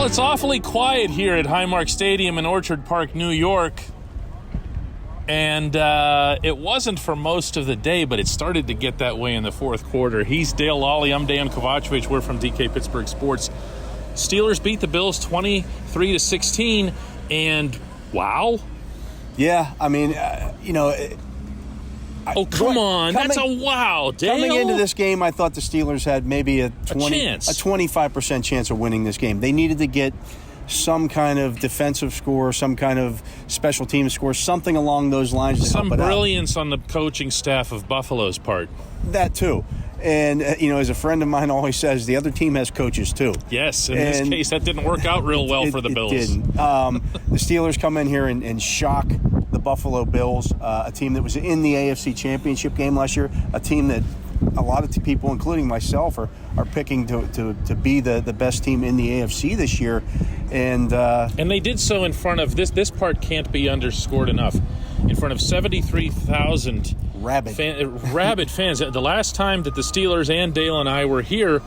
Well, it's awfully quiet here at Highmark Stadium in Orchard Park, New York. And it wasn't for most of the day, but it started to get that way in the fourth quarter. He's Dale Lawley. I'm Dan Kovacevic. We're from DK Pittsburgh Sports. Steelers beat the Bills 23-16, and wow. Yeah, I mean, come on. That's a wow, Dale. Coming into this game, I thought the Steelers had maybe a 25% chance of winning this game. They needed to get some kind of defensive score, some kind of special team score, something along those lines. Some brilliance on the coaching staff of Buffalo's part. That too. And, as a friend of mine always says, the other team has coaches too. Yes, in this case, that didn't work out real well for the Bills. It didn't. The Steelers come in here and shock the Buffalo Bills, a team that was in the AFC Championship game last year, a team that a lot of people, including myself, are picking to be the best team in the AFC this year. And they did so in front of, this part can't be underscored enough, in front of 73,000 rabid fans. The last time that the Steelers and Dale and I were here,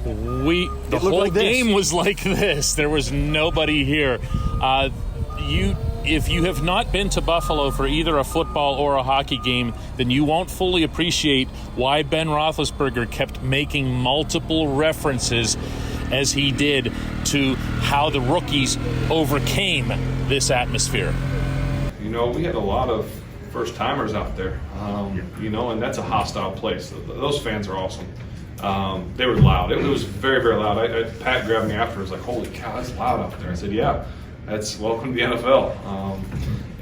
the whole game was like this. There was nobody here. If you have not been to Buffalo for either a football or a hockey game, then you won't fully appreciate why Ben Roethlisberger kept making multiple references, as he did, to how the rookies overcame this atmosphere. We had a lot of first-timers out there, and that's a hostile place. Those fans are awesome. They were loud. It was very, very loud. Pat grabbed me afterwards, like, holy cow, that's loud out there. I said, yeah, that's welcome to the NFL.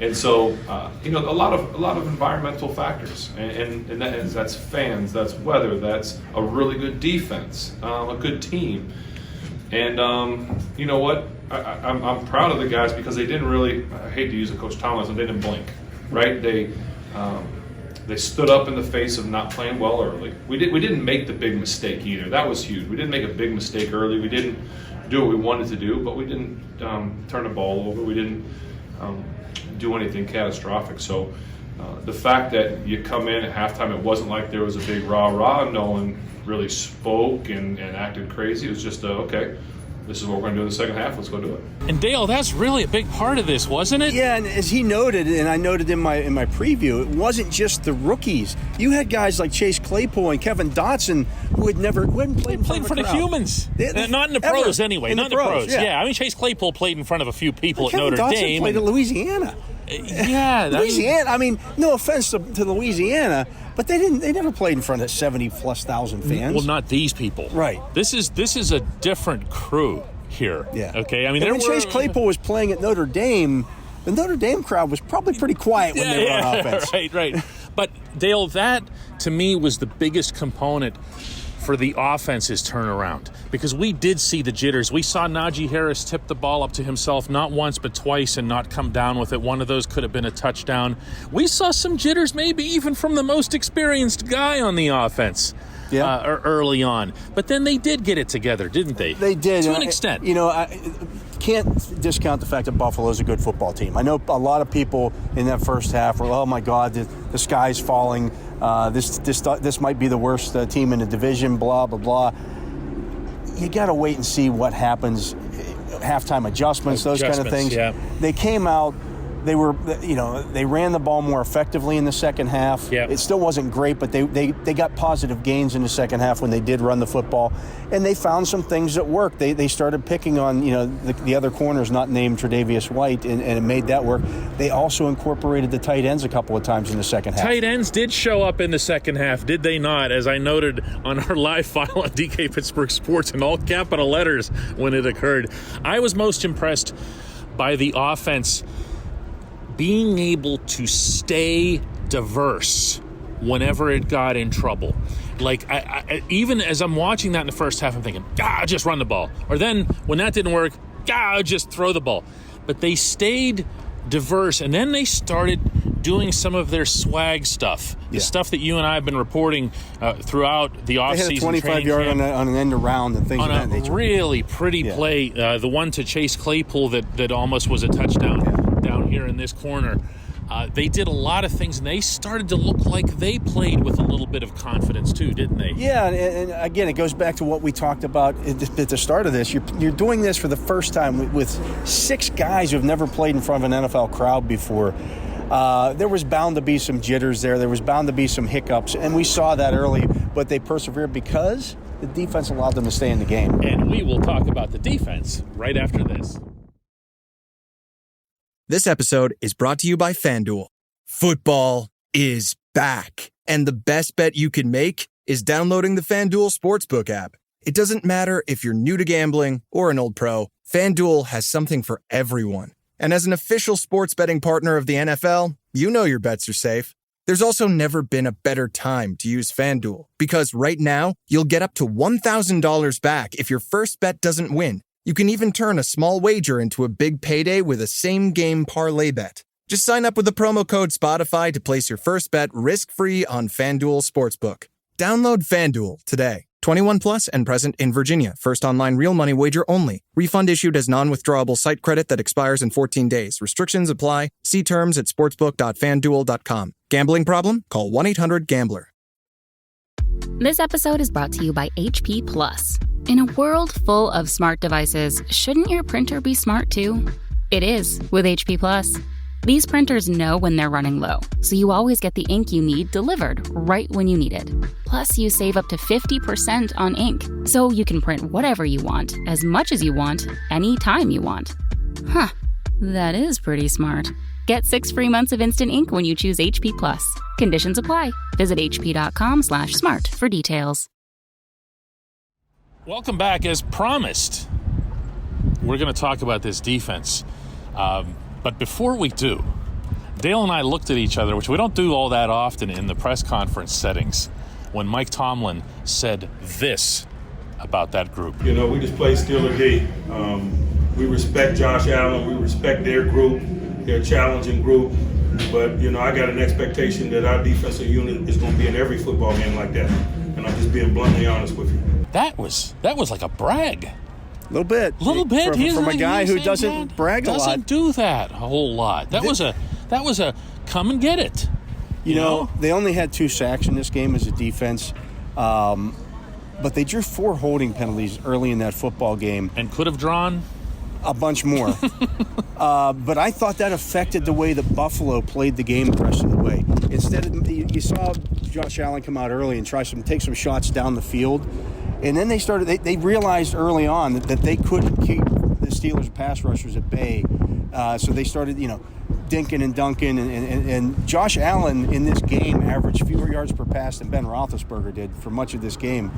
And so, a lot of environmental factors, and that's fans, that's weather, that's a really good defense, a good team. And you know what? I'm proud of the guys because they didn't really, I hate to use a Coach Tomlinson, they didn't blink, right? They stood up in the face of not playing well early. We didn't make the big mistake either. That was huge. We didn't make a big mistake early. We didn't do what we wanted to do, but we didn't turn the ball over. We didn't do anything catastrophic. So the fact that you come in at halftime, it wasn't like there was a big rah-rah. No one really spoke and acted crazy. It was just, okay, this is what we're going to do in the second half. Let's go do it. And Dale, that's really a big part of this, wasn't it? Yeah, and as he noted, and I noted in my preview, it wasn't just the rookies. You had guys like Chase Claypool and Kevin Dotson who hadn't played in front of humans. Not in the pros, anyway. Not in the pros. Yeah. I mean, Chase Claypool played in front of a few people at Notre Dotson Dame. Played at Louisiana. Yeah, Louisiana. I mean, no offense to Louisiana, but they never played in front of 70,000+ fans. Well, not these people. Right. This is a different crew here. Yeah. Okay. I mean, when Chase Claypool was playing at Notre Dame, the Notre Dame crowd was probably pretty quiet when they were on offense. Right. But Dale, that to me was the biggest component for the offense's turnaround, because we did see the jitters. We saw Najee Harris tip the ball up to himself not once but twice and not come down with it. One of those could have been a touchdown. We saw some jitters maybe even from the most experienced guy on the offense early on. But then they did get it together, didn't they? They did. To an extent. I can't discount the fact that Buffalo is a good football team. I know a lot of people in that first half were, oh my God, the sky's falling. This might be the worst team in the division, blah, blah, blah. You got to wait and see what happens, halftime adjustments, those kind of things. Yeah. They came out, they ran the ball more effectively in the second half. Yeah. It still wasn't great, but they got positive gains in the second half when they did run the football. And they found some things that worked. They started picking on, the other corners not named Tre'Davious White, and it made that work. They also incorporated the tight ends a couple of times in the second half. Tight ends did show up in the second half, did they not? As I noted on our live file on DK Pittsburgh Sports in all capital letters when it occurred. I was most impressed by the offense being able to stay diverse whenever it got in trouble. Like, I even as I'm watching that in the first half, I'm thinking, just run the ball. Or then, when that didn't work, just throw the ball. But they stayed diverse, and then they started doing some of their swag stuff. The stuff that you and I have been reporting throughout the offseason. They had a 25-yard on an end around and things of that nature. On a really pretty play. The one to Chase Claypool that almost was a touchdown down here in this corner. They did a lot of things, and they started to look like they played with a little bit of confidence too, didn't they? Yeah, and again, it goes back to what we talked about at the start of this. You're doing this for the first time with 6 guys who have never played in front of an NFL crowd before. There was bound to be some jitters there. There was bound to be some hiccups, and we saw that early, but they persevered because the defense allowed them to stay in the game. And we will talk about the defense right after this. This episode is brought to you by FanDuel. Football is back, and the best bet you can make is downloading the FanDuel Sportsbook app. It doesn't matter if you're new to gambling or an old pro, FanDuel has something for everyone. And as an official sports betting partner of the NFL, you know your bets are safe. There's also never been a better time to use FanDuel, because right now, you'll get up to $1,000 back if your first bet doesn't win. You can even turn a small wager into a big payday with a same-game parlay bet. Just sign up with the promo code SPOTIFY to place your first bet risk-free on FanDuel Sportsbook. Download FanDuel today. 21 plus and present in Virginia. First online real money wager only. Refund issued as non-withdrawable site credit that expires in 14 days. Restrictions apply. See terms at sportsbook.fanduel.com. Gambling problem? Call 1-800-GAMBLER. This episode is brought to you by HP Plus. In a world full of smart devices, shouldn't your printer be smart too? It is with HP Plus. These printers know when they're running low, so you always get the ink you need delivered right when you need it. Plus, you save up to 50% on ink, so you can print whatever you want, as much as you want, anytime you want. Huh, that is pretty smart. Get 6 free months of instant ink when you choose HP Plus. Conditions apply. Visit hp.com/smart for details. Welcome back. As promised, we're going to talk about this defense. But before we do, Dale and I looked at each other, which we don't do all that often in the press conference settings, when Mike Tomlin said this about that group. You know, we just play Steeler D. We respect Josh Allen. We respect their group. They're a challenging group. But, you know, I got an expectation that our defensive unit is going to be in every football game like that. And I'm just being bluntly honest with you. That was like a brag. A little bit. From a guy who doesn't brag a lot. Doesn't do that a whole lot. That was a come and get it. You know, they only had 2 sacks in this game as a defense. But they drew 4 holding penalties early in that football game. And could have drawn a bunch more. But I thought that affected the way that Buffalo played the game the rest of the way. Instead of, you saw Josh Allen come out early and take some shots down the field. And then they realized early on that they couldn't keep the Steelers pass rushers at bay. So they started, dinking and dunking. And Josh Allen in this game averaged fewer yards per pass than Ben Roethlisberger did for much of this game.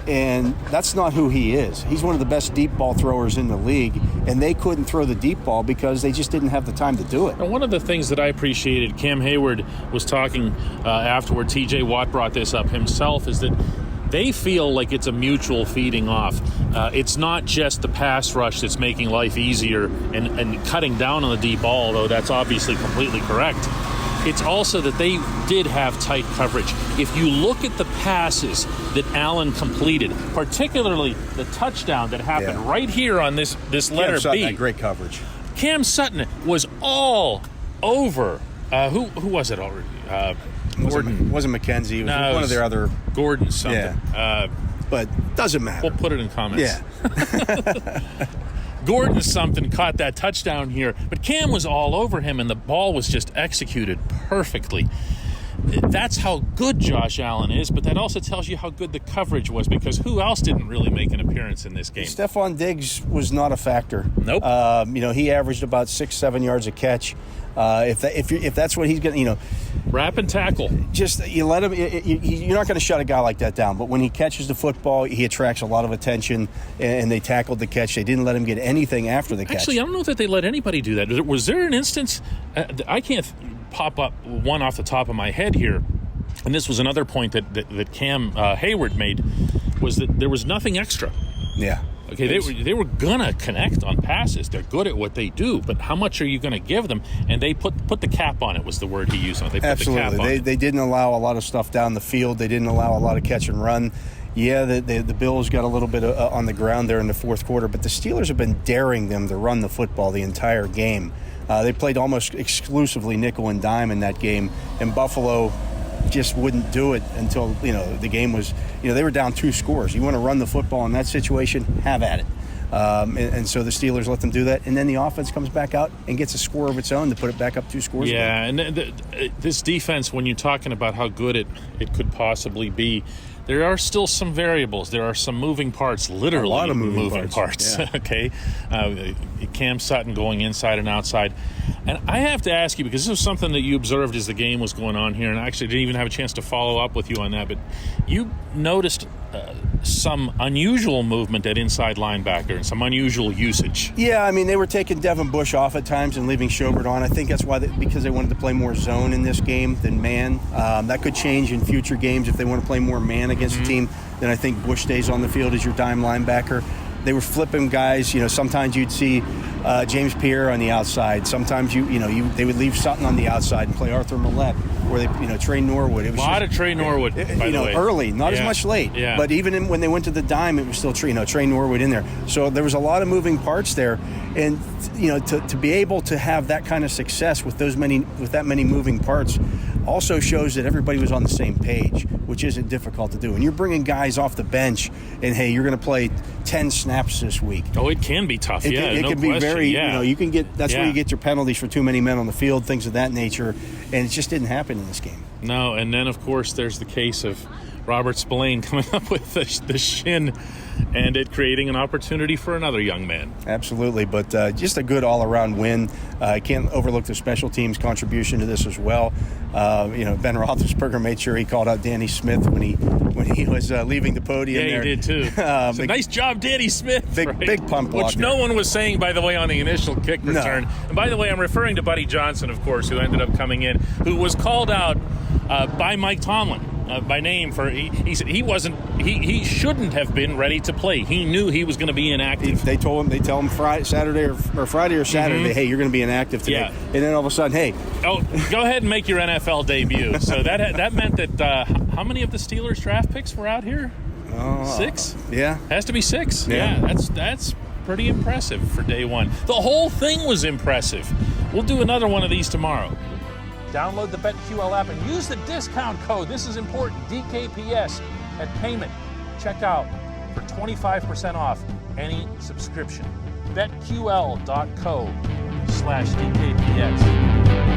And that's not who he is. He's one of the best deep ball throwers in the league, and they couldn't throw the deep ball because they just didn't have the time to do it. And one of the things that I appreciated, Cam Hayward was talking afterward, TJ Watt brought this up himself, is that they feel like it's a mutual feeding off. It's not just the pass rush that's making life easier and cutting down on the deep ball, although that's obviously completely correct. It's also that they did have tight coverage. If you look at the passes that Allen completed, particularly the touchdown that happened right here on this letter Cam Sutton B. had great coverage. Cam Sutton was all over. Who was it already? Gordon. Wasn't McKenzie. It was one of their other... Gordon something. Yeah. But doesn't matter. We'll put it in comments. Yeah. Gordon something caught that touchdown here, but Cam was all over him, and the ball was just executed perfectly. That's how good Josh Allen is, but that also tells you how good the coverage was, because who else didn't really make an appearance in this game? Stephon Diggs was not a factor. Nope. He averaged about 6-7 yards a catch. If that's what he's going to, wrap and tackle. Just you let him. You're not going to shut a guy like that down. But when he catches the football, he attracts a lot of attention, and they tackled the catch. They didn't let him get anything after the catch. Actually, I don't know that they let anybody do that. Was there an instance? I can't pop up one off the top of my head here, and this was another point that Cam Hayward made, was that there was nothing extra. Yeah. Okay, they were gonna connect on passes. They're good at what they do, but how much are you gonna give them? And they put the cap on it was the word he used. They put Absolutely. The cap on it. They didn't allow a lot of stuff down the field. They didn't allow a lot of catch and run. Yeah, the Bills got a little bit on the ground there in the fourth quarter, but the Steelers have been daring them to run the football the entire game. They played almost exclusively nickel and dime in that game, and Buffalo just wouldn't do it until, the game was, they were down 2 scores. You want to run the football in that situation, have at it. And so the Steelers let them do that, and then the offense comes back out and gets a score of its own to put it back up 2 scores. Yeah, and this defense, when you're talking about how good it could possibly be, there are still some variables. There are some moving parts, literally a lot of moving parts. Yeah. Okay, Cam Sutton going inside and outside. And I have to ask you, because this was something that you observed as the game was going on here, and I actually didn't even have a chance to follow up with you on that, but you noticed some unusual movement at inside linebacker and some unusual usage. Yeah, I mean, they were taking Devin Bush off at times and leaving Schobert on. I think that's why, because they wanted to play more zone in this game than man. That could change in future games if they want to play more man against a team. Then I think Bush stays on the field as your dime linebacker. They were flipping guys. Sometimes you'd see James Pierre on the outside. Sometimes they would leave Sutton on the outside and play Arthur Millette, or they Trey Norwood. It was a lot of Trey Norwood, by the way. Early, not as much late. Yeah. But even when they went to the dime, it was still Trey Norwood in there. So there was a lot of moving parts there, and to be able to have that kind of success with that many moving parts also shows that everybody was on the same page, which isn't difficult to do. And you're bringing guys off the bench, and hey, you're going to play 10 snaps this week. Oh, it can be tough. It no can be question. very. Yeah. You can get. That's where you get your penalties for too many men on the field, things of that nature, and it just didn't happen in this game. No, and then of course there's the case of Robert Spillane coming up with the shin, and it creating an opportunity for another young man. Absolutely, but just a good all-around win. I can't overlook the special teams' contribution to this as well. Ben Roethlisberger made sure he called out Danny Smith when he was leaving the podium. Yeah, there. he did too. So nice job, Danny Smith. Big pump block. Which no one was saying, by the way, on the initial kick return. No. And by the way, I'm referring to Buddy Johnson, of course, who ended up coming in, who was called out by Mike Tomlin. By name for he said he shouldn't have been ready to play. He knew he was going to be inactive. They tell him Friday or Saturday, hey, you're going to be inactive today. Yeah. And then all of a sudden, hey, go ahead and make your NFL debut. So that meant that how many of the Steelers draft picks were out here? 6. Yeah, has to be 6. Yeah. That's pretty impressive for day one. The whole thing was impressive. We'll do another one of these tomorrow. Download the BetQL app and use the discount code. This is important, DKPS, at payment. Checkout for 25% off any subscription. BetQL.co/DKPS.